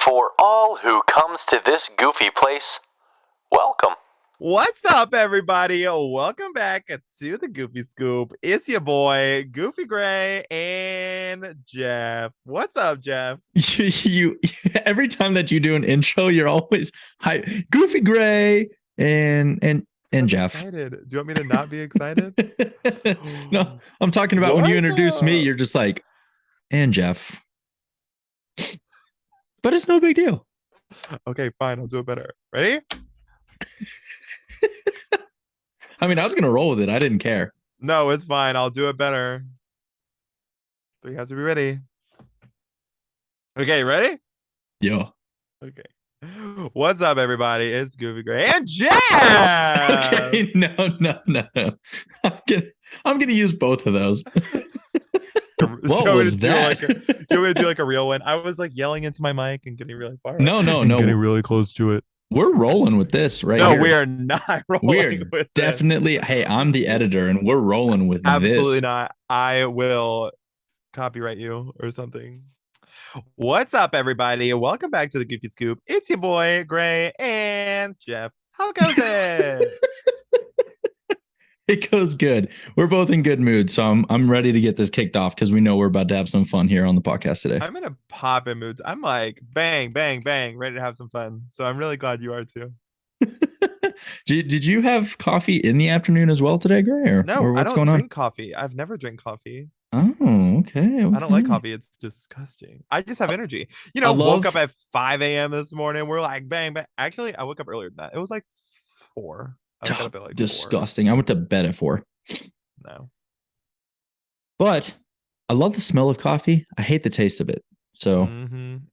For all who comes to this goofy place, welcome. What's up, everybody? Welcome back to the Goofy Scoop. It's your boy, Goofy Gray, and Jeff. What's up, Jeff? You every time that you do an intro, you're always hi, Goofy Gray and Jeff. Excited. Do you want me to not be excited? No, I'm talking about when you introduce me, you're just like, and Jeff. But it's no big deal. Okay, fine. I'll do it better. Ready? I mean, I was gonna roll with it. I didn't care. No, it's fine. I'll do it better. But you have to be ready. Okay, ready? Yeah. Okay. What's up, everybody? It's Goofy Gray and Jeff. Okay, no. I'm gonna use both of those. What was that? Do you want me to do like a real one? I was like yelling into my mic and getting really far. No. Getting really close to it. We're rolling with this right No, here. we are not rolling We're with definitely, this. Hey, I'm the editor and we're rolling with Absolutely this. not. I will copyright you or something. What's up, everybody? Welcome back to the Goofy Scoop. It's your boy, Gray, and Jeff. How goes it? It goes good. We're both in good mood, so I'm ready to get this kicked off because we know we're about to have some fun here on the podcast today. I'm in a poppin' mood. I'm like bang, bang, bang, ready to have some fun. So I'm really glad you are too. Did you have coffee in the afternoon as well today, Gray? No, I what's don't going drink coffee. I've never drank coffee. on? Okay. I don't like coffee. It's disgusting. I just have energy. You know, woke up at 5 a.m. this morning. We're like, bang, bang. Actually, I woke up earlier than that. It was like 4. I got up at like disgusting. 4. I went to bed at 4. No. But I love the smell of coffee. I hate the taste of it. So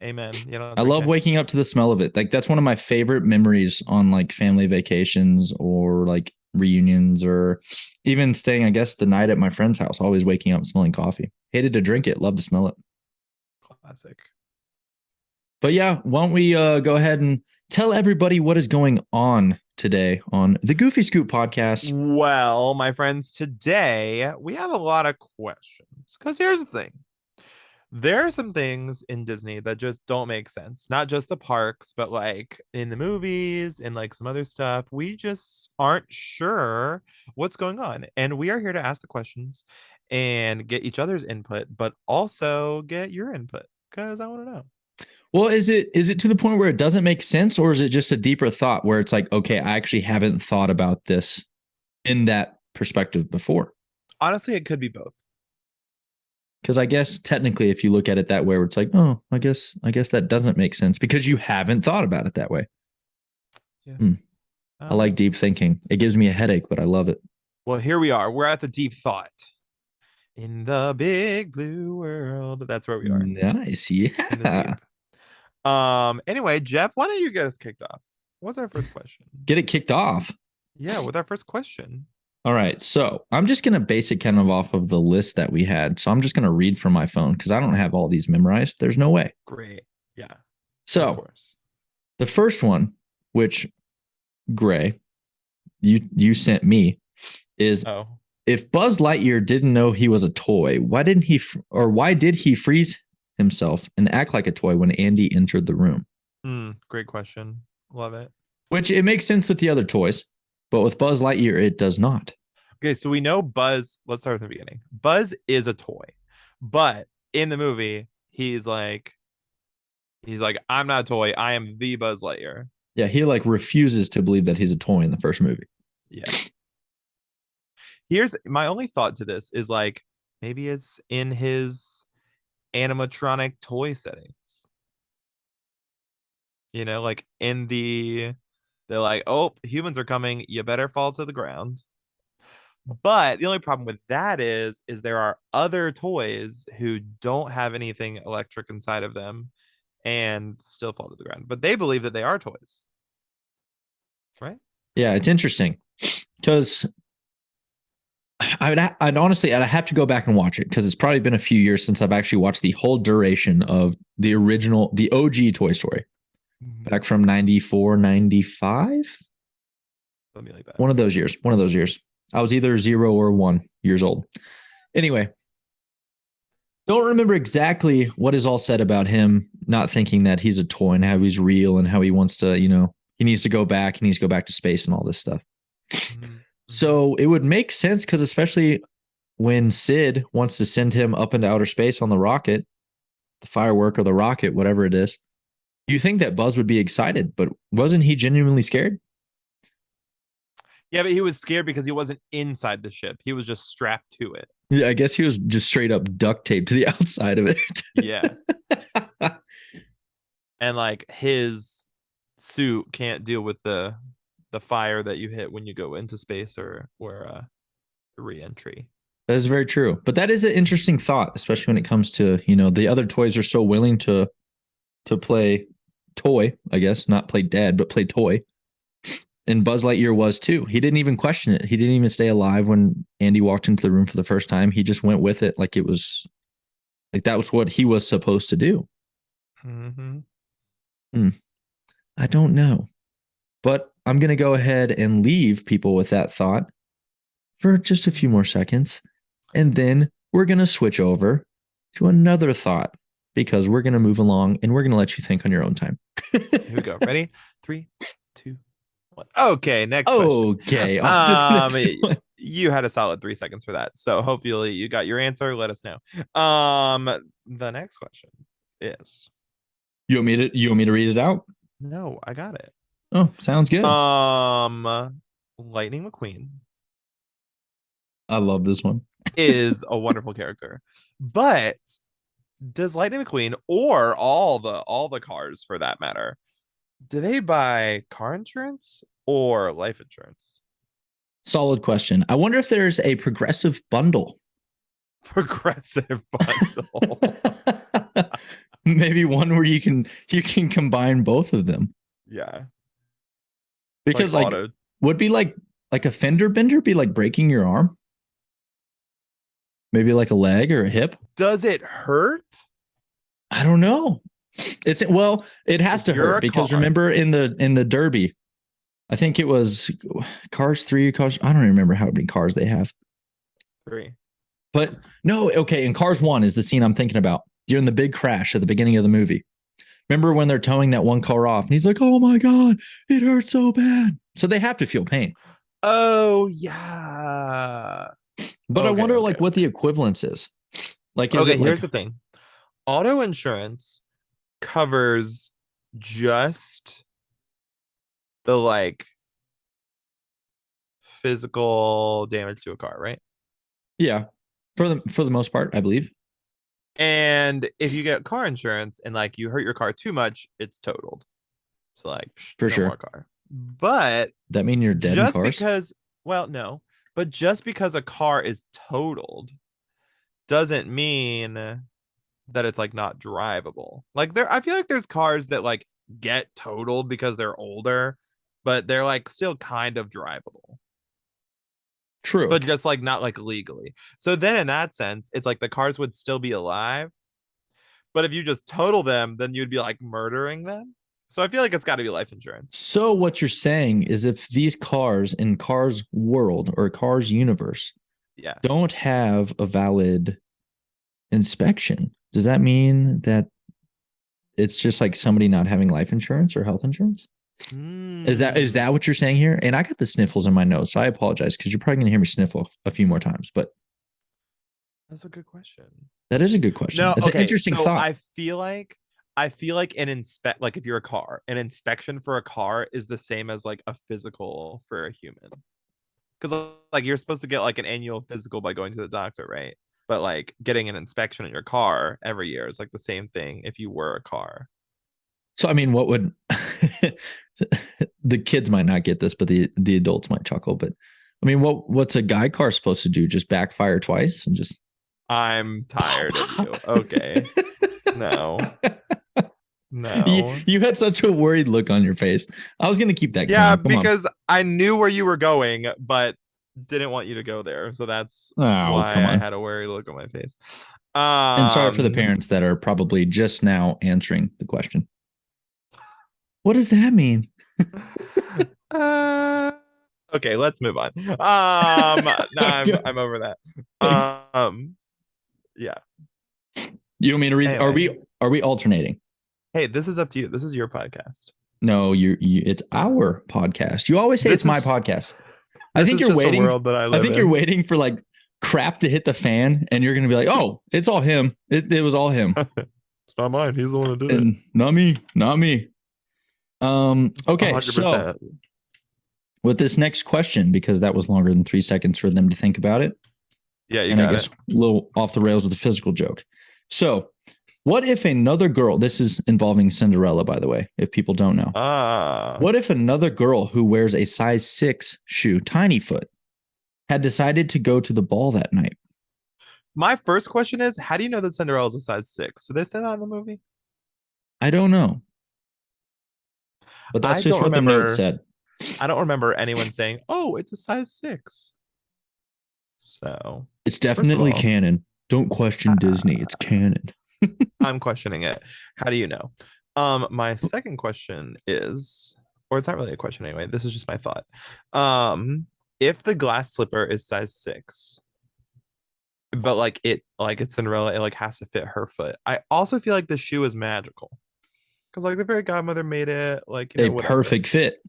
amen. You know, I love waking up to the smell of it. Like that's one of my favorite memories on like family vacations or like reunions or even staying, I guess, the night at my friend's house, always waking up smelling coffee. Hated to drink it, love to smell it. Classic. But yeah, why don't we go ahead and tell everybody what is going on today on the Goofy Scoop podcast? Well, my friends, today we have a lot of questions because here's the thing. There are some things in Disney that just don't make sense. Not just the parks, but like in the movies and like some other stuff. We just aren't sure what's going on. And we are here to ask the questions and get each other's input, but also get your input because I want to know. Well, is it to the point where it doesn't make sense, or is it just a deeper thought where it's like, okay, I actually haven't thought about this in that perspective before? Honestly, it could be both. Because I guess technically, if you look at it that way, where it's like, oh, I guess that doesn't make sense because you haven't thought about it that way. Yeah. I like deep thinking. It gives me a headache, but I love it. Well, here we are. We're at the deep thought. In the big blue world. That's where we are. Nice. Yeah. Anyway, Jeff, why don't you get us kicked off? What's our first question? Get it kicked off. Yeah, with our first question. All right. So I'm just going to base it kind of off of the list that we had. So I'm just going to read from my phone because I don't have all these memorized. There's no way. Great. Yeah. So the first one, which Gray, you sent me, is if Buzz Lightyear didn't know he was a toy, why did he freeze himself and act like a toy when Andy entered the room? Great question. Love it. Which it makes sense with the other toys, but with Buzz Lightyear, it does not. Okay, so we know Buzz. Let's start with the beginning. Buzz is a toy, but in the movie, he's like, I'm not a toy. I am the Buzz Lightyear. Yeah, he like refuses to believe that he's a toy in the first movie. Yeah. Here's my only thought to this is like, maybe it's in his animatronic toy settings. You know, like they're like, oh, humans are coming, you better fall to the ground. But the only problem with that is there are other toys who don't have anything electric inside of them and still fall to the ground, but they believe that they are toys, right? Yeah, it's interesting because I'd have to go back and watch it because it's probably been a few years since I've actually watched the whole duration of the OG Toy Story. Back from 94, 95? Something like that. One of those years. I was either 0 or 1 years old. Anyway, Don't remember exactly what is all said about him not thinking that he's a toy and how he's real and how he wants to, he needs to go back. He needs to go back to space and all this stuff. Mm-hmm. So it would make sense because especially when Sid wants to send him up into outer space on the rocket, the firework or the rocket, whatever it is, you think that Buzz would be excited, but wasn't he genuinely scared? Yeah, but he was scared because he wasn't inside the ship. He was just strapped to it. Yeah, I guess he was just straight up duct taped to the outside of it. Yeah. And like his suit can't deal with the fire that you hit when you go into space or re-entry. That is very true. But that is an interesting thought, especially when it comes to, the other toys are so willing to play toy, I guess, not play dead, but play toy. And Buzz Lightyear was too. He didn't even question it. He didn't even stay alive when Andy walked into the room for the first time. He just went with it like it was like that was what he was supposed to do. Mm-hmm. I don't know. But I'm going to go ahead and leave people with that thought for just a few more seconds. And then we're going to switch over to another thought because we're going to move along and we're going to let you think on your own time. Here we go. Ready? 3, 2, 1. Okay, next question. Okay. You had a solid 3 seconds for that. So hopefully you got your answer. Let us know. The next question is. You want me to read it out? No, I got it. Oh, sounds good. Lightning McQueen. I love this one. Is a wonderful character. But does Lightning McQueen or all the cars for that matter, do they buy car insurance or life insurance? Solid question. I wonder if there's a progressive bundle. Progressive bundle. Maybe one where you can combine both of them. Yeah. Because like would be like a fender bender be like breaking your arm? Maybe like a leg or a hip? Does it hurt? I don't know. It has to hurt because remember in the Derby, I think it was Cars 3, Cars. I don't remember how many cars they have. 3. But no, okay. In Cars 1 is the scene I'm thinking about. During the big crash at the beginning of the movie. Remember when they're towing that one car off and he's like, oh my God, it hurts so bad. So they have to feel pain. Oh, yeah. But I wonder what the equivalence is. Like, here's the thing. Auto insurance covers just the physical damage to a car, right? Yeah. For the most part, I believe. And if you get car insurance and you hurt your car too much, it's totaled. So for sure. More car. But that mean you're dead just in cars? Because no. But just because a car is totaled doesn't mean that it's not drivable. I feel like there's cars that get totaled because they're older, but they're still kind of drivable. True. But just not legally. So then in that sense, it's the cars would still be alive. But if you just total them, then you'd be murdering them. So I feel like it's got to be life insurance. So what you're saying is if these cars in Cars World or Cars Universe don't have a valid inspection, does that mean that it's just somebody not having life insurance or health insurance? Is that what you're saying here? And I got the sniffles in my nose, so I apologize because you're probably going to hear me sniffle a few more times. But that's a good question. That is a good question. No, it's an interesting thought. I feel like if you're a car, an inspection for a car is the same as a physical for a human. Because you're supposed to get an annual physical by going to the doctor, right? But getting an inspection in your car every year is the same thing if you were a car. So I mean, what would the kids might not get this, but the adults might chuckle. But I mean, what's a guy car supposed to do? Just backfire twice and just. I'm tired of you. Okay. No. You had such a worried look on your face. I was gonna keep that. Yeah, because I knew where you were going, but didn't want you to go there. So that's why I had a worried look on my face. And sorry for the parents that are probably just now answering the question. What does that mean? Okay, let's move on. I'm over that. Yeah. You don't mean to read? Anyway. Are we alternating? Hey, this is up to you. This is your podcast. No, it's our podcast. You always say it's my podcast. I think you're waiting. A world that I live in. You're waiting for like crap to hit the fan, and you're gonna be like, "Oh, it's all him. It was all him. It's not mine. He's the one that did it. Not me. Not me." Okay, 100%. So with this next question, because that was longer than 3 seconds for them to think about it. Yeah, and I guess a little off the rails with a physical joke. So, what if another girl? This is involving Cinderella, by the way. If people don't know, what if another girl who wears a size 6 shoe, tiny foot, had decided to go to the ball that night? My first question is, how do you know that Cinderella is a size 6? Did they say that in the movie? I don't know. But that's just what the note said. I don't remember anyone saying, "Oh, it's a size 6." So it's definitely canon. Don't question Disney. It's canon. I'm questioning it. How do you know? My second question is, or it's not really a question anyway. This is just my thought. If the glass slipper is size 6, but like it's Cinderella, it like has to fit her foot. I also feel like the shoe is magical because like the fairy godmother made it like a perfect fit,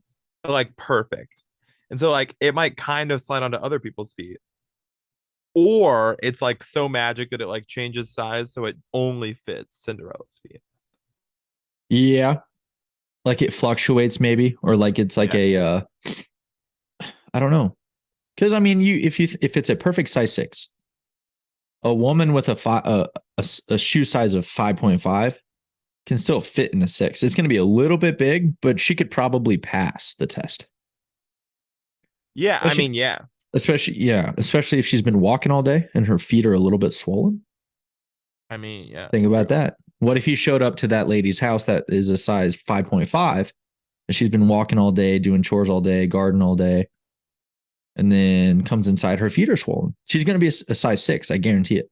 like perfect, and so like it might kind of slide onto other people's feet, or it's like so magic that it like changes size so it only fits Cinderella's feet. Yeah, like it fluctuates maybe, or like it's like I don't know, because I mean, if it's a perfect size 6. A woman with a shoe size of 5.5 can still fit in a 6. It's going to be a little bit big, but she could probably pass the test. Yeah, especially, I mean, yeah. Especially if she's been walking all day and her feet are a little bit swollen. I mean, yeah. Think about that. What if you showed up to that lady's house that is a size 5.5 and she's been walking all day, doing chores all day, garden all day, and then comes inside, her feet are swollen? She's going to be a size 6. I guarantee it.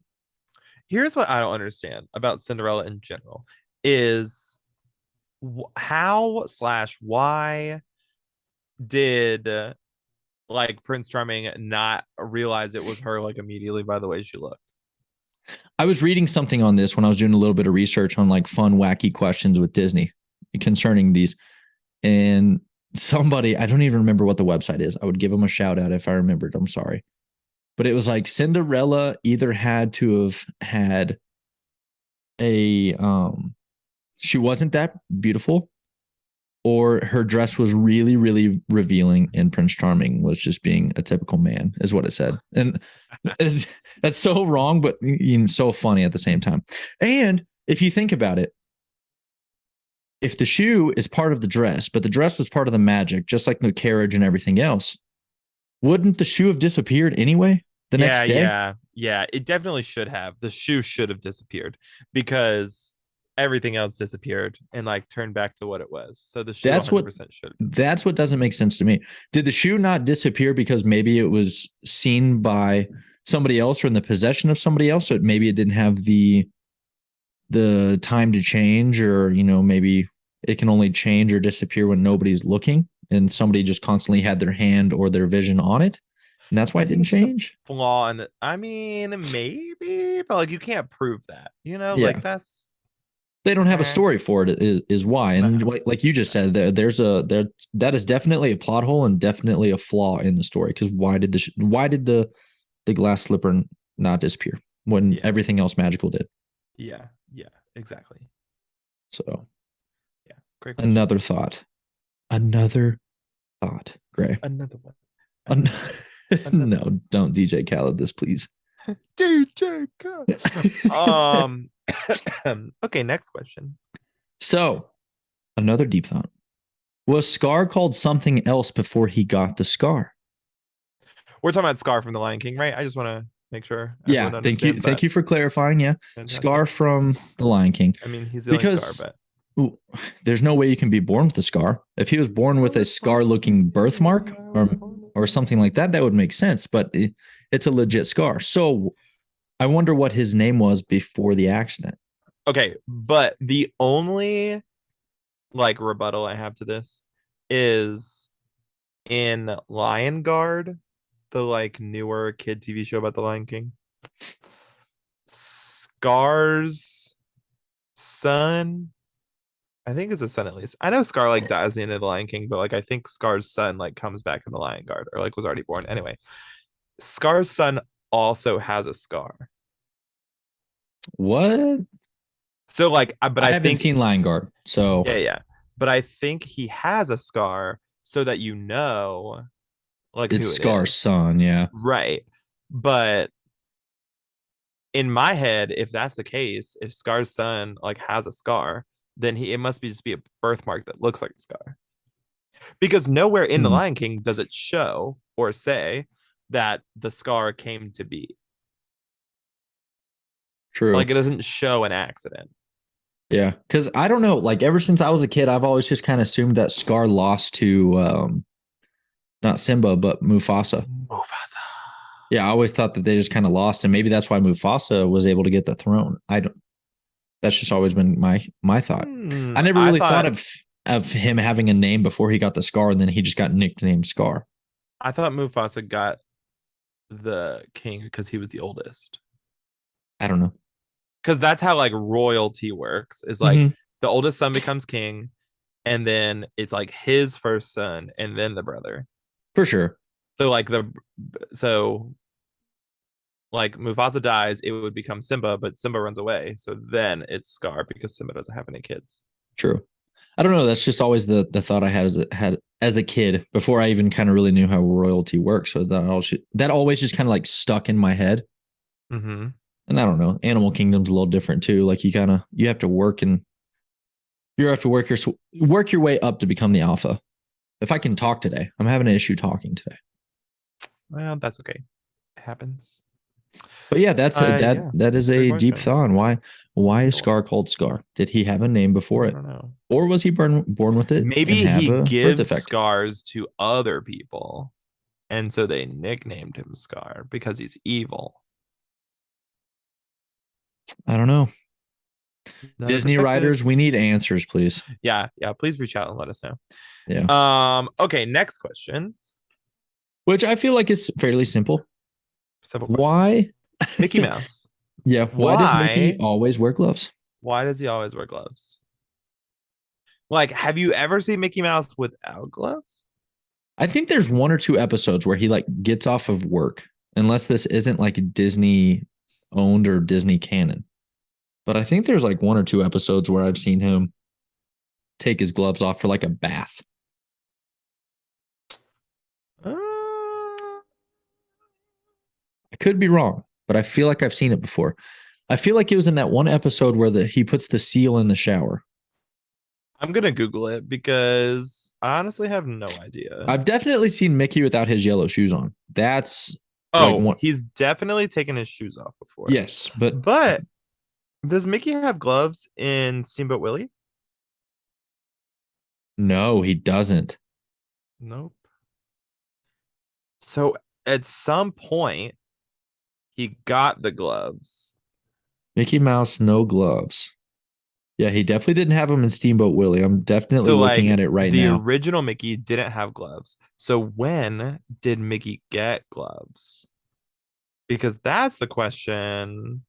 Here's what I don't understand about Cinderella in general is how/why did like Prince Charming not realize it was her like immediately by the way she looked? I was reading something on this when I was doing a little bit of research on like fun, wacky questions with Disney concerning these. And somebody, I don't even remember what the website is. I would give them a shout out if I remembered. I'm sorry. But it was like Cinderella either had to have had a she wasn't that beautiful, or her dress was really, really revealing, and Prince Charming was just being a typical man, is what it said. And that's so wrong, but so funny at the same time. And if you think about it, if the shoe is part of the dress, but the dress was part of the magic, just like the carriage and everything else, wouldn't the shoe have disappeared anyway the next day? Yeah, it definitely should have. The shoe should have disappeared because everything else disappeared and like turned back to what it was. So the shoe 100% should. That's what doesn't make sense to me. Did the shoe not disappear because maybe it was seen by somebody else or in the possession of somebody else? So maybe it didn't have the time to change, or maybe it can only change or disappear when nobody's looking, and somebody just constantly had their hand or their vision on it, and that's why it didn't change. Flaw in it. I mean, maybe, but like you can't prove that. Like that's. They don't have a story for it is why. And like you just said, that is definitely a plot hole and definitely a flaw in the story. Because why did the glass slipper not disappear when everything else magical did? Yeah, exactly. So yeah, great question. Another thought, Gray. Another one. No, don't DJ Khaled this, please. DJ Khaled. Okay, next question. So, another deep thought. Was Scar called something else before he got the scar? We're talking about Scar from The Lion King, right? I just want to make sure. Yeah, thank you for clarifying. Yeah, fantastic. Scar from The Lion King. I mean, he's the only Scar, but there's no way you can be born with a scar. If he was born with a scar-looking birthmark or something like that, that would make sense. But it's a legit scar. So I wonder what his name was before the accident. Okay, but the only like rebuttal I have to this is in Lion Guard, the like newer kid TV show about the Lion King. Scar's son. I think it's a son at least. I know Scar like dies at the end of the Lion King, but like I think Scar's son like comes back in the Lion Guard or like was already born. Anyway, Scar's son also has a scar. What? So like, but I I haven't think seen Lion Guard, so yeah. But I think he has a scar so that you know like it's who it Scar's is. son. Yeah, Right. But in my head, if that's the case, if Scar's son like has a scar, then it must be just be a birthmark that looks like a scar. Because nowhere in the Lion King does it show or say that the scar came to be. true. Like it doesn't show an accident. Yeah, because I don't know. Like ever since I was a kid, I've always just kind of assumed that Scar lost to not Simba but Mufasa. Mufasa. Yeah, I always thought that they just kind of lost, and maybe that's why Mufasa was able to get the throne. I don't. That's just always been my thought. I never really thought of him having a name before he got the scar, and then he just got nicknamed Scar. I thought Mufasa got the king because he was the oldest. I don't know. Because that's how like royalty works. Is like the oldest son becomes king, and then it's like his first son, and then the brother. For sure. So like like Mufasa dies, it would become Simba, but Simba runs away. So then it's Scar because Simba doesn't have any kids. True. I don't know. That's just always the thought I had as a kid before I even kind of really knew how royalty works. So that always just kind of like stuck in my head. Mm-hmm. And I don't know. Animal Kingdom's a little different too. Like you have to work your way up to become the alpha. If I can talk today, I'm having an issue talking today. Well, that's okay. It happens. But yeah, that is a deep thought. Why is Scar called Scar? Did he have a name before it? I don't know. Or was he born with it? Maybe he gives scars to other people. And so they nicknamed him Scar because he's evil. I don't know. Disney writers, we need answers, please. Yeah. Please reach out and let us know. Yeah. Okay, next question. Which I feel like is fairly simple. Why? Mickey Mouse. Yeah. Why does Mickey always wear gloves? Why does he always wear gloves? Like, have you ever seen Mickey Mouse without gloves? I think there's one or two episodes where he like gets off of work, unless this isn't like Disney owned or Disney canon. But I think there's like one or two episodes where I've seen him take his gloves off for like a bath. I could be wrong, but I feel like I've seen it before. I feel like it was in that one episode where he puts the seal in the shower. I'm going to Google it because I honestly have no idea. I've definitely seen Mickey without his yellow shoes on. That's he's definitely taken his shoes off before. Yes, but does Mickey have gloves in Steamboat Willie? No, he doesn't. Nope. So at some point, he got the gloves. Mickey Mouse, no gloves. Yeah, he definitely didn't have them in Steamboat Willie. I'm definitely looking at it right now. The original Mickey didn't have gloves. So when did Mickey get gloves? Because that's the question.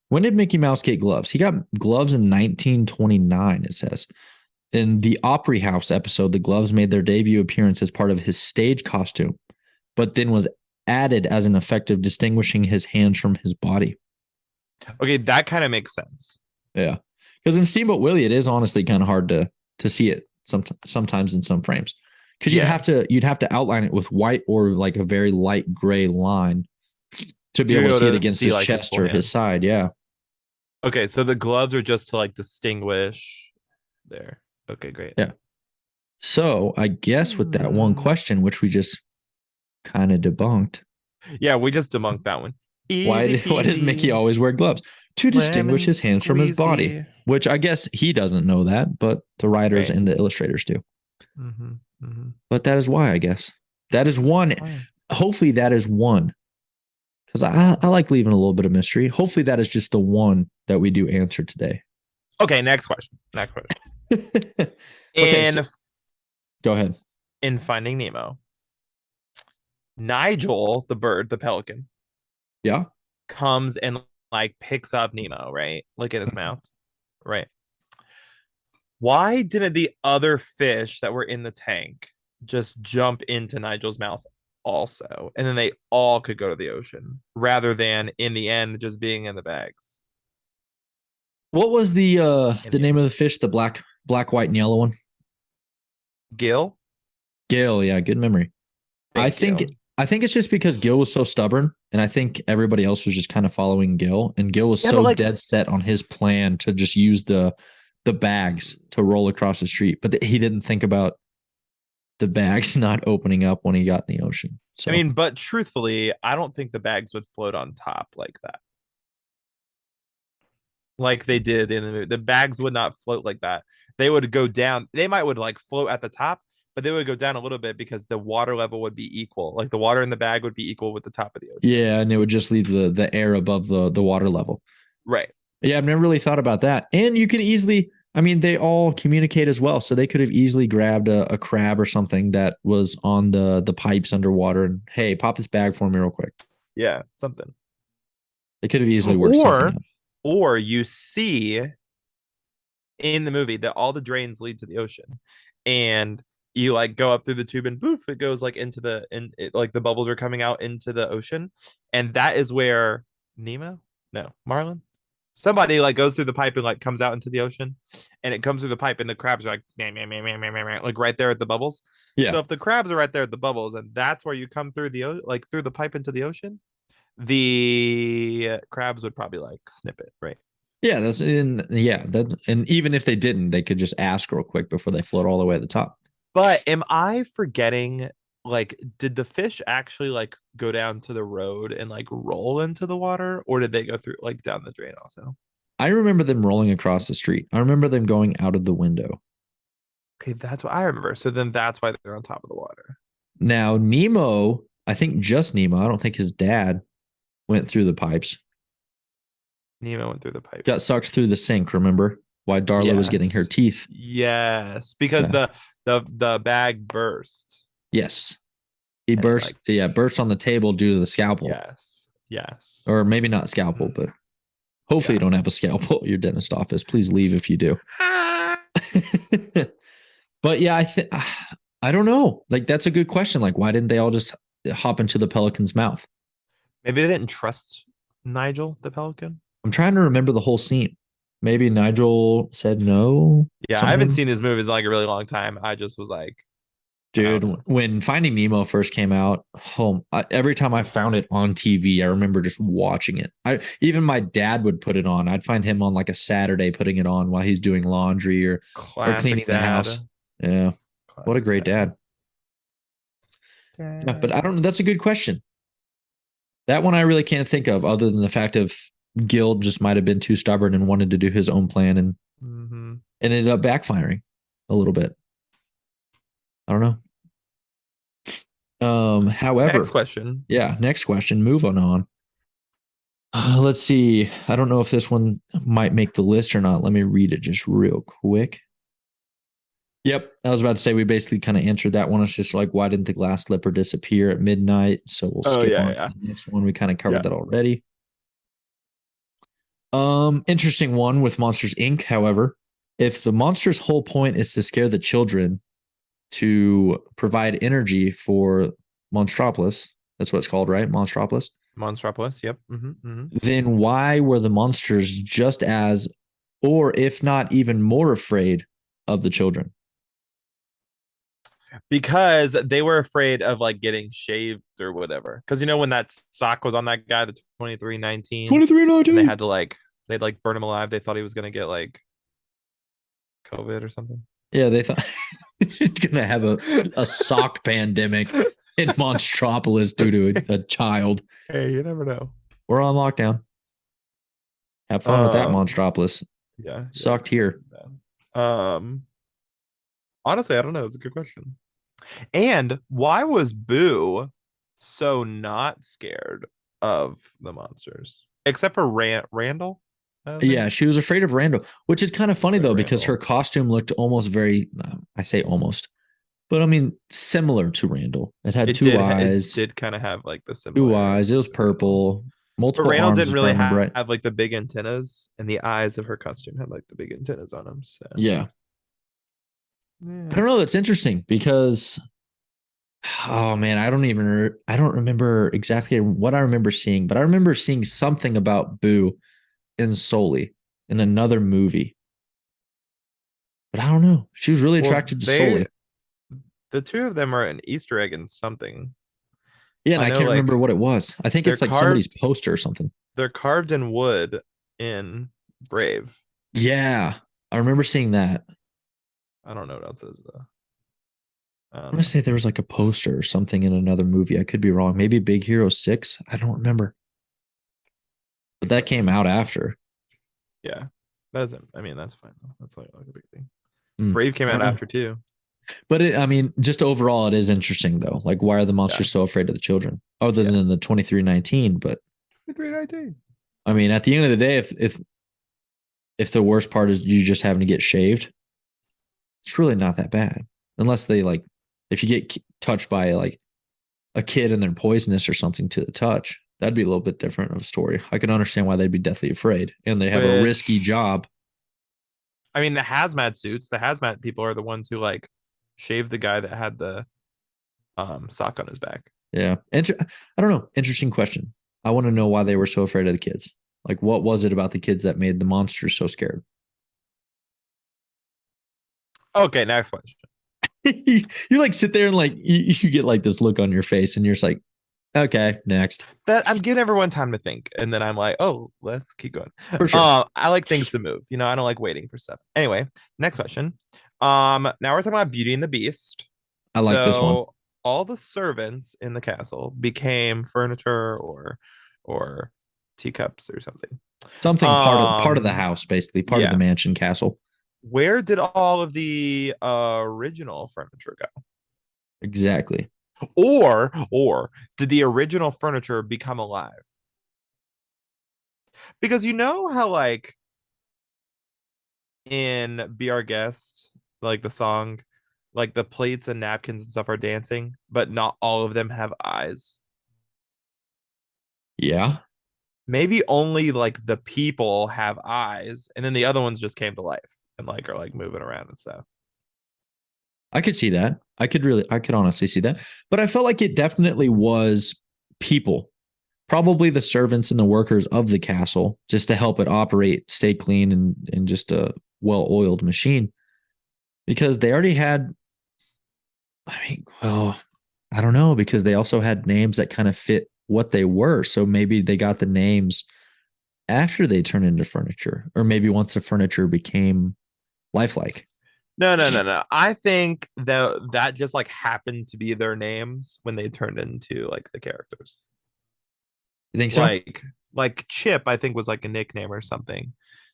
When did Mickey Mouse get gloves? He got gloves in 1929, it says. In the Opry House episode, the gloves made their debut appearance as part of his stage costume, but then was added as an effect of distinguishing his hands from his body. Okay, that kind of makes sense. Yeah. Because in Steamboat Willie, it is honestly kind of hard to see it sometimes in some frames. Because you'd have to outline it with white or like a very light gray line to be able to see it against his chest or his side. Yeah. Okay, so the gloves are just to like distinguish there. Okay, great. Yeah. So I guess with that one question, which we just kind of debunked. Yeah, we just debunked that one. Why does Mickey always wear gloves? To distinguish his hands from his body, which I guess he doesn't know that, but the writers and the illustrators do. Mm-hmm, mm-hmm. But that is why, I guess. That is one. Hopefully that is one. Because I like leaving a little bit of mystery. Hopefully that is just the one that we do answer today. Okay, next question. Go ahead. In Finding Nemo, Nigel, the bird, the pelican, yeah, comes and like picks up Nemo, right? Like in his mouth. Right. Why didn't the other fish that were in the tank just jump into Nigel's mouth also? And then they all could go to the ocean rather than in the end just being in the bags. What was the name end. of the fish? The black, white, and yellow one? Gil? Gil, yeah, good memory. I think Gil. it's just because Gil was so stubborn, and I think everybody else was just kind of following Gil, and Gil was so dead set on his plan to just use the bags to roll across the street, but he didn't think about the bags not opening up when he got in the ocean. So I mean, but truthfully, I don't think the bags would float on top like that. Like they did in the movie. The bags would not float like that. They would go down. They would like float at the top, but they would go down a little bit because the water level would be equal. Like the water in the bag would be equal with the top of the ocean. Yeah, and it would just leave the air above the water level. Right. Yeah, I've never really thought about that. And you can easily, I mean, they all communicate as well. So they could have easily grabbed a crab or something that was on the pipes underwater and, hey, pop this bag for me real quick. Yeah, something. They could have easily worked something out. Or you see in the movie that all the drains lead to the ocean, and you like go up through the tube and boof, it goes like into like the bubbles are coming out into the ocean, and that is where Marlin, somebody like goes through the pipe and like comes out into the ocean, and it comes through the pipe, and the crabs are like like right there at the bubbles. Yeah. So if the crabs are right there at the bubbles, and that's where you come through through the pipe into the ocean, the crabs would probably like snip it, right? Yeah, and even if they didn't, they could just ask real quick before they float all the way at the top. But am I forgetting, like, did the fish actually like go down to the road and like roll into the water, or did they go through like down the drain also? I remember them rolling across the street. I remember them going out of the window. Okay, that's what I remember. So then that's why they're on top of the water. Now, Nemo, I think just Nemo, I don't think his dad went through the pipes. Nemo went through the pipes. Got sucked through the sink, remember? Why Darla was getting her teeth. Yes, because the bag burst. Yes. He burst, burst on the table due to the scalpel. Yes. Or maybe not scalpel, but hopefully you don't have a scalpel at your dentist office. Please leave if you do. But yeah, I don't know. Like, that's a good question. Like, why didn't they all just hop into the pelican's mouth? Maybe they didn't trust Nigel, the pelican. I'm trying to remember the whole scene. Maybe Nigel said no. Yeah, I haven't seen these movies in like a really long time. I just was like, dude, when Finding Nemo first came out, every time I found it on TV, I remember just watching it. Even my dad would put it on. I'd find him on like a Saturday putting it on while he's doing laundry or cleaning the house. Yeah. What a great dad. Yeah, but I don't know. That's a good question. That one I really can't think of, other than the fact of Gil just might have been too stubborn and wanted to do his own plan and ended up backfiring a little bit. I don't know. However, next question. Yeah, next question. Move on. Let's see. I don't know if this one might make the list or not. Let me read it just real quick. Yep, I was about to say we basically kind of answered that one. It's just like, why didn't the glass slipper disappear at midnight? So we'll skip on to the next one. We kind of covered that already. Interesting one with Monsters Inc. However, if the monster's whole point is to scare the children to provide energy for Monstropolis, that's what it's called, right? Monstropolis. Yep. Then why were the monsters just as, or if not even more afraid of the children? Because they were afraid of like getting shaved or whatever. Because when that sock was on that guy, the 2319, they had to they'd burn him alive. They thought he was gonna get like COVID or something. Yeah, they thought he's gonna have a sock pandemic in Monstropolis due to a child. Hey, you never know. We're on lockdown. Have fun with that, Monstropolis. Yeah, sucked here. Honestly, I don't know. It's a good question. And why was Boo so not scared of the monsters, except for Randall? Yeah, she was afraid of Randall, which is kind of funny though, because her costume looked almost very, I say almost, but I mean similar to Randall. It had two eyes. It did kind of have like the similar 2 eyes. It was purple. But Multiple Randall arms, didn't if I really remember right. have like the big antennas, and the eyes of her costume had like the big antennas on them. So Yeah. I don't know. That's interesting because, oh man, I don't remember exactly what I remember seeing, but I remember seeing something about Boo in Sully in another movie. But I don't know. She was really attracted to Sully. The two of them are an Easter egg in something. Yeah, and I know, can't like, remember what it was. I think it's they're like somebody's carved. poster or something. They're carved in wood in Brave. Yeah, I remember seeing that. I don't know what else is though. I I don't want to know. say there was like a poster or something in another movie. I could be wrong. Maybe Big Hero 6. I don't remember. But that came out after. Yeah, that doesn't. I mean, that's fine. That's like a big thing. Mm, Brave came I out don't know. after too. But I mean, just overall, it is interesting though. Like, why are the monsters so afraid of the children, other than the 2319? But 2319. I mean, at the end of the day, if the worst part is you just having to get shaved, it's really not that bad. Unless they like, if you get touched by like a kid and they're poisonous or something to the touch, that'd be a little bit different of a story. I can understand why they'd be deathly afraid, and they have a risky job. I mean, the hazmat people are the ones who like shaved the guy that had the sock on his back. Yeah. I don't know. Interesting question. I want to know why they were so afraid of the kids. Like, what was it about the kids that made the monsters so scared? Okay, next question. You like sit there and like you get like this look on your face, and you're just like, okay, next. That I'm giving everyone time to think, and then I'm like, oh, let's keep going. For sure. I like things to move. I don't like waiting for stuff. Anyway, next question. Now we're talking about Beauty and the Beast. I like this one. All the servants in the castle became furniture or teacups or something. Something part of the house, basically part of the mansion castle. Where did all of the original furniture go? Exactly. Or did the original furniture become alive? Because you know how like in Be Our Guest, like the song, like the plates and napkins and stuff are dancing, but not all of them have eyes. Yeah. Maybe only like the people have eyes, and then the other ones just came to life and like are like moving around and stuff. I could see that. I could honestly see that. But I felt like it definitely was people, probably the servants and the workers of the castle, just to help it operate, stay clean, and just a well-oiled machine. Because they already had, I mean, well, I don't know, because they also had names that kind of fit what they were. So maybe they got the names after they turned into furniture, or maybe once the furniture became lifelike. No. I think that just like happened to be their names when they turned into like the characters. You think so? Like Chip, I think was like a nickname or something.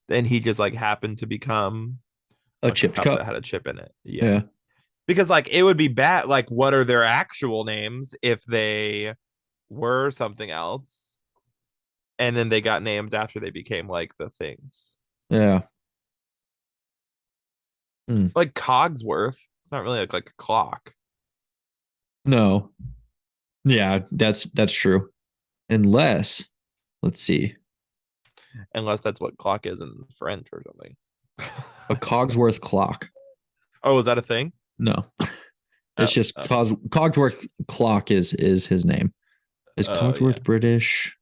Then he just like happened to become a chipped cup that had a chip in it. Yeah. Because like it would be bad. Like, what are their actual names if they were something else? And then they got named after they became like the things. Yeah. Like Cogsworth. It's not really like a clock. No. Yeah, that's true. Unless, let's see. Unless that's what clock is in French or something. A Cogsworth clock. Oh, is that a thing? No. It's just Cogsworth clock is his name. Is Cogsworth British?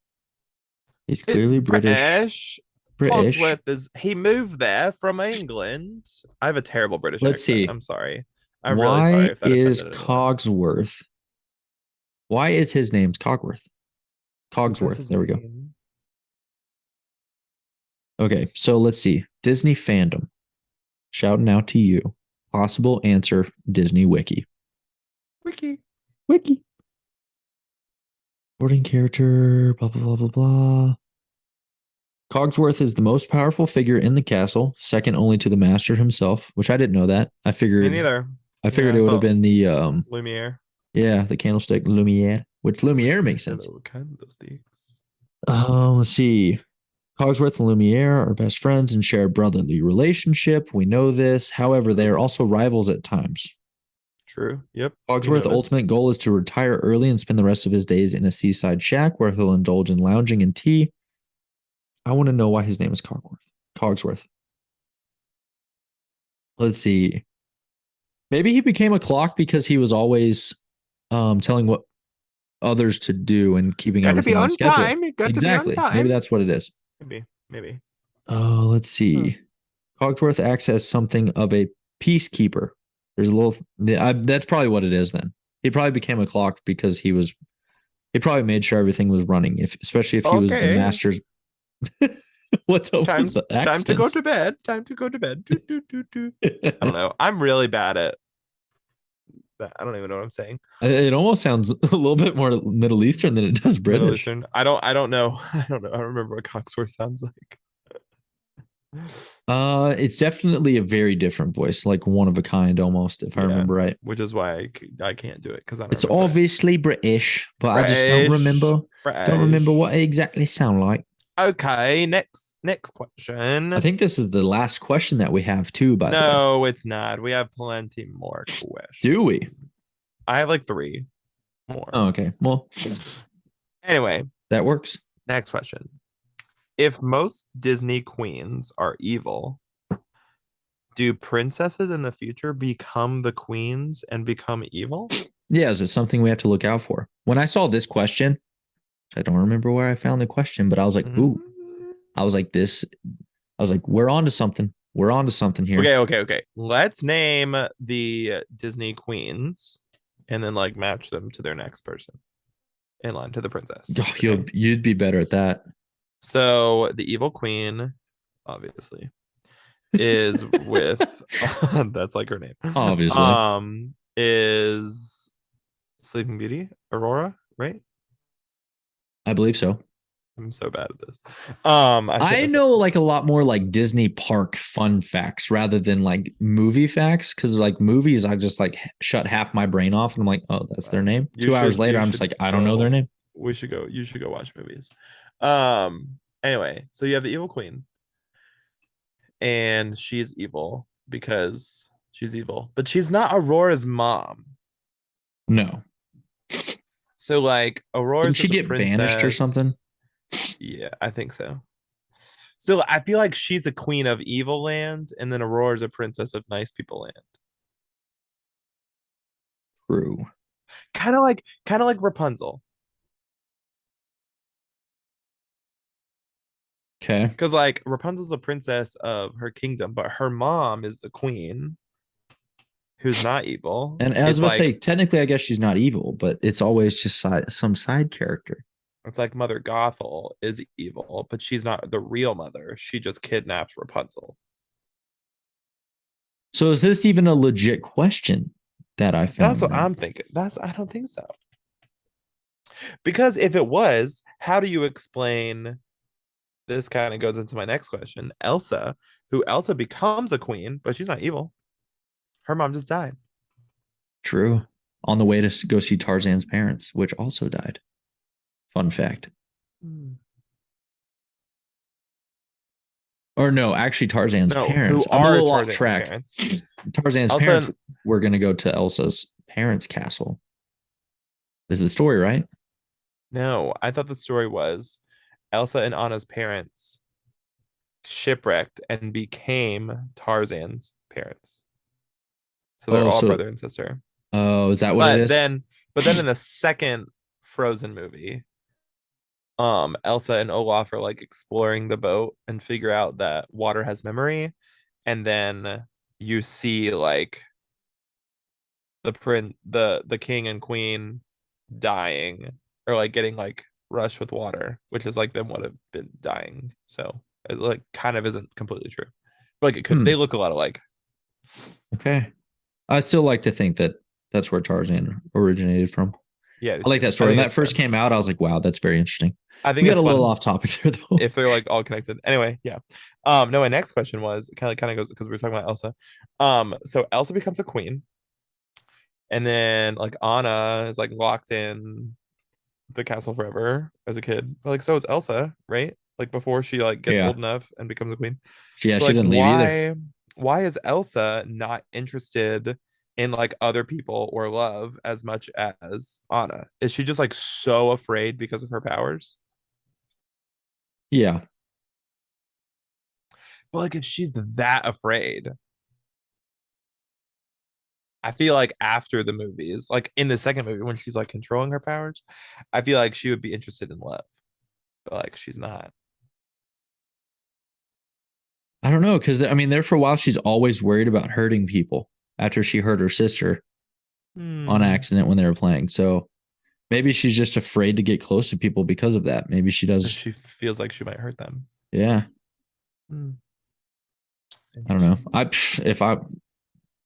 He's clearly British. Cogsworth he moved there from England. I have a terrible British accent. See. I'm sorry. I'm really sorry if that is Cogsworth? Why is his name's Cogsworth? Cogsworth. There we go. Okay, so let's see. Disney fandom. Shouting out to you. Possible answer, Disney Wiki. Wiki. Boarding character, blah, blah, blah, blah, blah. Cogsworth is the most powerful figure in the castle, second only to the master himself, which I didn't know that. I figured. Me neither. I figured it would have been the Lumiere. Yeah, the candlestick Lumiere, which Lumiere makes sense. Let's see. Cogsworth and Lumiere are best friends and share a brotherly relationship. We know this. However, they are also rivals at times. True. Yep. Cogsworth's ultimate goal is to retire early and spend the rest of his days in a seaside shack where he'll indulge in lounging and tea. I want to know why his name is Cogsworth. Let's see. Maybe he became a clock because he was always telling what others to do and keeping everything on schedule. Time. You got exactly. To be on time. Maybe that's what it is. Maybe. Oh, let's see. Cogsworth acts as something of a peacekeeper. There's a little. That's probably what it is. Then he probably became a clock because he probably made sure everything was running. Especially if he was the master's. What's up with the accents? Time to go to bed. Time to go to bed. I don't know. I'm really bad at that. I don't even know what I'm saying. It almost sounds a little bit more Middle Eastern than it does British. Middle Eastern. I don't know. I don't know. I don't remember what Cogsworth sounds like. It's definitely a very different voice, like one of a kind almost, if I remember right. Which is why I can't do it because it's obviously British, but I just don't remember what it exactly sound like. Okay, next question. I think this is the last question that we have too. By the way, no, it's not. We have plenty more questions. Do we? I have like 3 more. Oh, okay. Well, anyway, that works. Next question. If most Disney queens are evil, do princesses in the future become the queens and become evil? Yeah, is it something we have to look out for? When I saw this question, I don't remember where I found the question, but I was like, ooh. I was like, we're on to something. We're on to something here. Okay. Let's name the Disney queens and then like match them to their next person in line to the princess. Oh, you'd be better at that. So the evil queen, obviously, is with that's like her name. Obviously. Is Sleeping Beauty, Aurora, right? I believe so. I'm so bad at this. I know like a lot more like Disney park fun facts rather than like movie facts, because like movies I just like shut half my brain off and I'm like, oh, that's their name. 2 hours later I'm just like, I don't know their name. You should go watch movies. Anyway, so you have the evil queen, and she's evil because she's evil, but she's not Aurora's mom. No. So like Aurora, didn't she get banished or something? Yeah, I think so. So I feel like she's a queen of evil land, and then Aurora's a princess of nice people land. True. Kind of like Rapunzel. Okay. Because like Rapunzel's a princess of her kingdom, but her mom is the queen who's not evil. And I was going to say, technically, I guess she's not evil, but it's always just some side character. It's like Mother Gothel is evil, but she's not the real mother. She just kidnapped Rapunzel. So is this even a legit question that I found? That's what I'm thinking. I don't think so. Because if it was, how do you explain? This kind of goes into my next question. Elsa becomes a queen, but she's not evil. Her mom just died. True. On the way to go see Tarzan's parents, which also died. Fun fact. Or no, actually Tarzan's parents. I'm a little off track. Tarzan's parents were going to go to Elsa's parents' castle. This is the story, right? No, I thought the story was Elsa and Anna's parents shipwrecked and became Tarzan's parents. So they're all brother and sister. Oh, is that what it is? But then in the second Frozen movie, Elsa and Olaf are like exploring the boat and figure out that water has memory, and then you see like the king and queen dying or like getting like rushed with water, which is like them would have been dying. So it like kind of isn't completely true. But like it could. They look a lot alike. Okay. I still like to think that that's where Tarzan originated from. Yeah, I like that story. When that first came out, I was like, wow, that's very interesting. I think we got a little off topic there though. If they're like all connected. Anyway, yeah. No, my next question was kind of goes because we were talking about Elsa. So Elsa becomes a queen, and then like Anna is like locked in the castle forever as a kid. But like so is Elsa, right? Like before she like gets old enough and becomes a queen. Yeah, so, she didn't leave either. Why is Elsa not interested in like other people or love as much as Anna? Is she just like so afraid because of her powers? Yeah. But like if she's that afraid, I feel like after the movies, like in the second movie when she's like controlling her powers, I feel like she would be interested in love. But like she's not. I don't know, because I mean, there for a while, she's always worried about hurting people after she hurt her sister on accident when they were playing. So maybe she's just afraid to get close to people because of that. Maybe she does. She feels like she might hurt them. Yeah. Hmm. I don't know.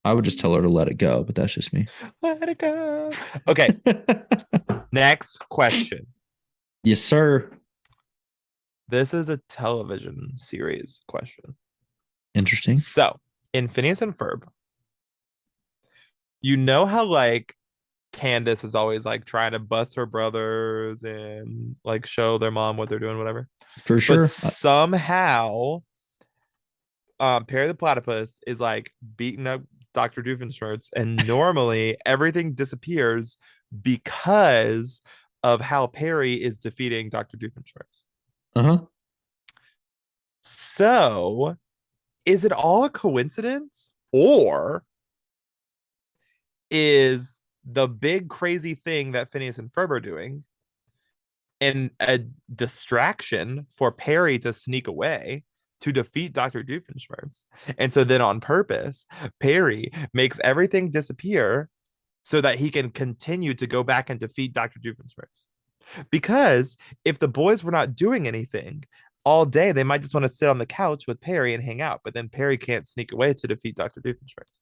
I would just tell her to let it go, but that's just me. Let it go. Okay. Next question. Yes, sir. This is a television series question. Interesting. So, in Phineas and Ferb, you know how like Candace is always like trying to bust her brothers and like show their mom what they're doing, whatever. For sure. But somehow, Perry the Platypus is like beating up Dr. Doofenshmirtz, and normally everything disappears because of how Perry is defeating Dr. Doofenshmirtz. Uh-huh. So, is it all a coincidence, or is the big crazy thing that Phineas and Ferb are doing and a distraction for Perry to sneak away to defeat Dr. Doofenshmirtz? And so then on purpose, Perry makes everything disappear so that he can continue to go back and defeat Dr. Doofenshmirtz. Because if the boys were not doing anything all day, they might just want to sit on the couch with Perry and hang out. But then Perry can't sneak away to defeat Dr. Doofenshmirtz.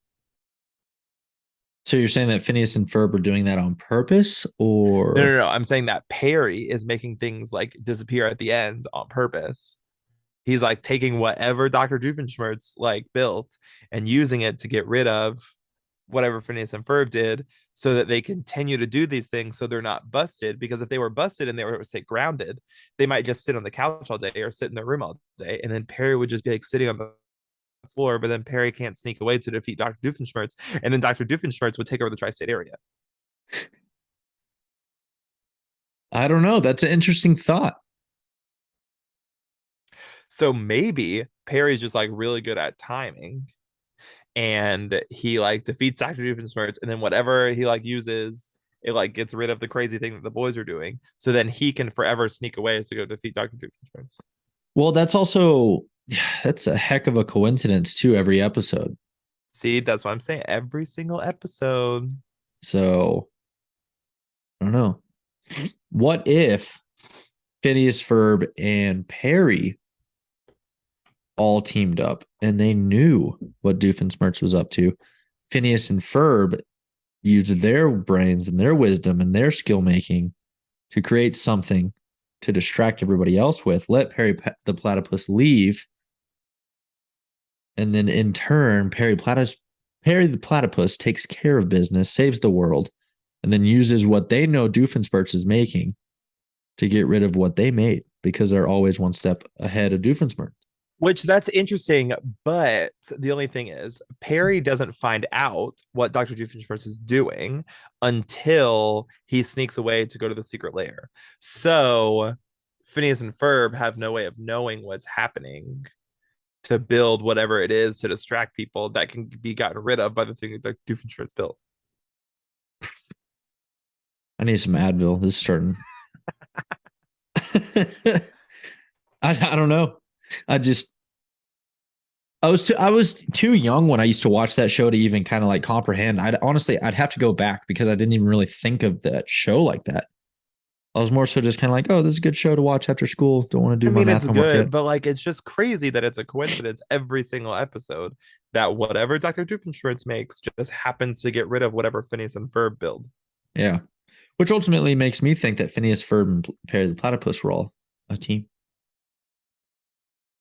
So you're saying that Phineas and Ferb are doing that on purpose, or No. I'm saying that Perry is making things like disappear at the end on purpose. He's like taking whatever Dr. Doofenshmirtz like built and using it to get rid of whatever Phineas and Ferb did, so that they continue to do these things so they're not busted. Because if they were busted and they were, say, grounded, they might just sit on the couch all day or sit in their room all day. And then Perry would just be like sitting on the floor, but then Perry can't sneak away to defeat Dr. Doofenshmirtz. And then Dr. Doofenshmirtz would take over the tri-state area. I don't know. That's an interesting thought. So maybe Perry's just like really good at timing, and he like defeats Dr. Doofenshmirtz, and then whatever he like uses, it like gets rid of the crazy thing that the boys are doing. So then he can forever sneak away to go defeat Dr. Doofenshmirtz. Well, that's a heck of a coincidence too, every episode. See, that's what I'm saying. Every single episode. So I don't know. What if Phineas, Ferb, and Perry all teamed up and they knew what Doofenshmirtz was up to? Phineas and Ferb used their brains and their wisdom and their skill making to create something to distract everybody else with, let Perry the Platypus leave, and then in turn, Perry the Platypus takes care of business, saves the world, and then uses what they know Doofenshmirtz is making to get rid of what they made, because they're always one step ahead of Doofenshmirtz. Which that's interesting, but the only thing is Perry doesn't find out what Dr. Doofenshmirtz is doing until he sneaks away to go to the secret lair. So Phineas and Ferb have no way of knowing what's happening to build whatever it is to distract people that can be gotten rid of by the thing that Doofenshmirtz built. I need some Advil. This is starting. I don't know. I was too young when I used to watch that show to even kind of like comprehend. I'd have to go back because I didn't even really think of that show like that. I was more so just kind of like, oh, this is a good show to watch after school. Don't want to do my math it's homework good, yet. but like it's just crazy that it's a coincidence every single episode that whatever Dr. Doofenshmirtz makes just happens to get rid of whatever Phineas and Ferb build. Yeah. Which ultimately makes me think that Phineas, Ferb, and Perry the Platypus were all a team.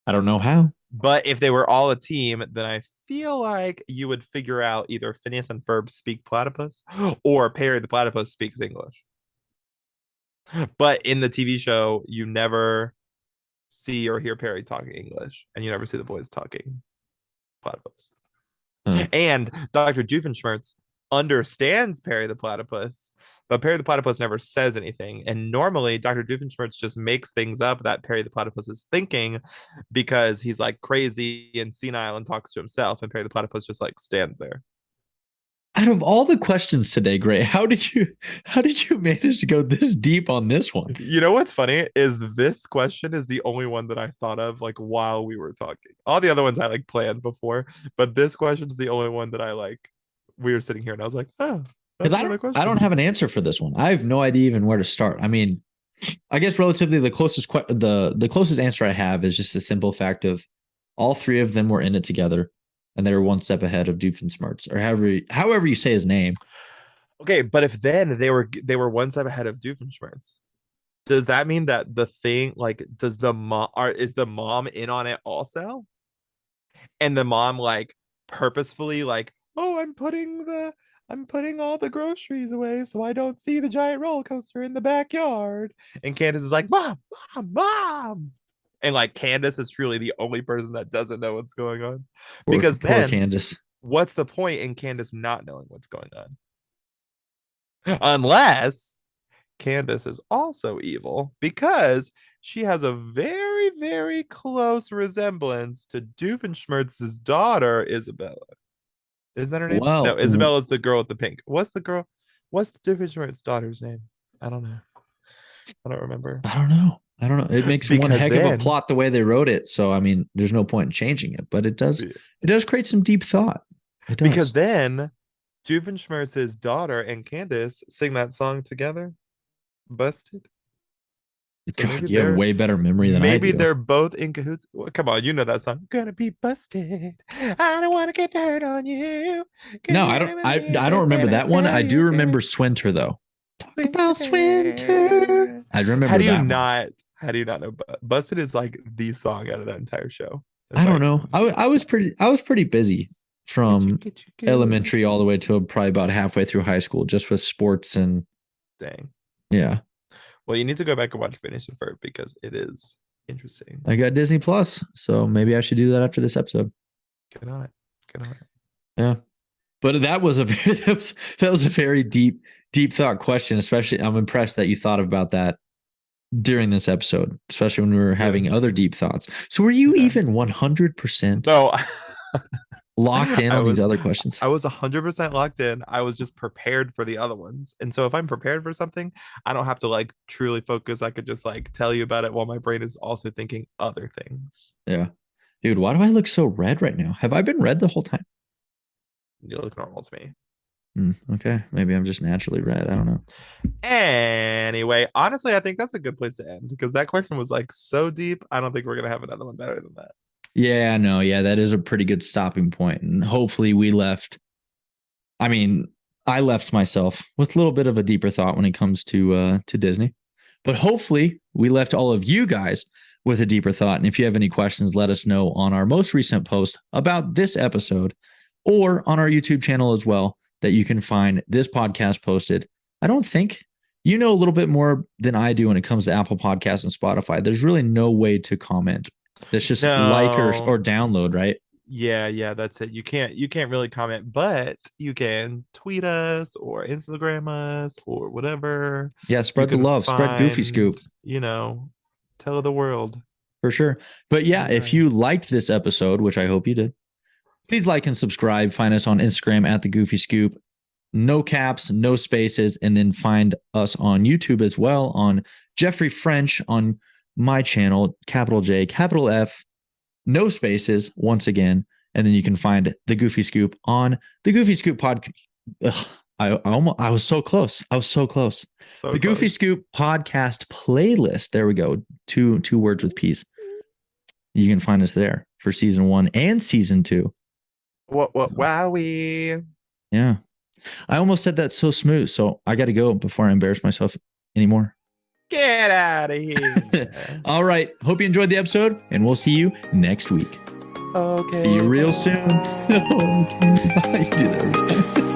I don't know how. But if they were all a team, then I feel like you would figure out either Phineas and Ferb speak platypus or Perry the Platypus speaks English. But in the TV show, you never see or hear Perry talking English, and you never see the boys talking platypus. And Dr. Doofenshmirtz understands Perry the Platypus, but Perry the Platypus never says anything. And normally Dr. Doofenshmirtz just makes things up that Perry the Platypus is thinking because he's like crazy and senile and talks to himself, and Perry the Platypus just like stands there. Out of all the questions today, Gray, how did you manage to go this deep on this one? You know what's funny is this question is the only one that I thought of like while we were talking. All the other ones I like planned before, but this question's the only one that I like. We were sitting here and I was like, oh, because I don't have an answer for this one. I have no idea even where to start. I mean, I guess relatively the closest answer I have is just a simple fact of all three of them were in it together. And they were one step ahead of Doofenshmirtz, or however you say his name. Okay, but if then they were one step ahead of Doofenshmirtz, does that mean that the thing like is the mom in on it also? And the mom like purposefully like, oh, I'm putting all the groceries away so I don't see the giant roller coaster in the backyard. And Candace is like, mom. And like Candace is truly the only person that doesn't know what's going on. Because poor Candace. What's the point in Candace not knowing what's going on? Unless Candace is also evil because she has a very, very close resemblance to Doofenshmirtz's daughter, Isabella. Isn't that her name? Wow. No, Isabella's the girl with the pink. What's Doofenshmirtz's daughter's name? I don't know. I don't remember. I don't know. It makes one heck of a plot the way they wrote it. So I mean, there's no point in changing it, but it does create some deep thought. It does. Because then Doofenshmirtz's daughter and Candace sing that song together. Busted. So God, you have way better memory than I do. Maybe they're both in cahoots. Well, come on, you know that song. Gonna be busted. I don't want to get dirt on you. No, I don't remember that one. I do remember Swinter though. Talk about Swinter. I remember. How do you not know? Busted is like the song out of that entire show. I don't know. I was pretty busy from elementary all the way to probably about halfway through high school, just with sports and. Dang. Yeah. Well, you need to go back and watch Phineas and Ferb because it is interesting. I got Disney Plus, so maybe I should do that after this episode. Get on it. Yeah. But that was a very deep thought question. Especially, I'm impressed that you thought about that during this episode, especially when we were having other deep thoughts. So were you even 100%? No. Locked in on these other questions? I was 100% locked in. I was just prepared for the other ones. And so if I'm prepared for something, I don't have to like truly focus. I could just like tell you about it while my brain is also thinking other things. Yeah. Dude, why do I look so red right now? Have I been red the whole time? You look normal to me. Okay. Maybe I'm just naturally red. I don't know. Anyway, honestly, I think that's a good place to end because that question was like so deep. I don't think we're going to have another one better than that. Yeah, no, yeah, that is a pretty good stopping point. And hopefully I left myself with a little bit of a deeper thought when it comes to Disney. But hopefully we left all of you guys with a deeper thought. And if you have any questions, let us know on our most recent post about this episode or on our YouTube channel as well, that you can find this podcast posted. I don't think you know a little bit more than I do when it comes to Apple Podcasts and Spotify. There's really no way to comment. That's just like or download, right? Yeah, that's it. You can't really comment, but you can tweet us or Instagram us or whatever. Yeah, spread the love, spread Goofy Scoop. Tell the world. For sure. But yeah, if you liked this episode, which I hope you did, please like and subscribe. Find us on Instagram at the Goofy Scoop. No caps, no spaces, and then find us on YouTube as well on Jeffrey French on my channel, capital J, capital F, no spaces once again. And then you can find the Goofy Scoop on the Goofy Scoop podcast. I was so close. The Goofy Scoop podcast playlist. There we go. Two words with P's. You can find us there for season 1 and season 2. Wowie. Yeah. I almost said that so smooth. So I got to go before I embarrass myself anymore. Get out of here. All right. Hope you enjoyed the episode, and we'll see you next week. Okay. See you real soon. Okay. Bye. Do that.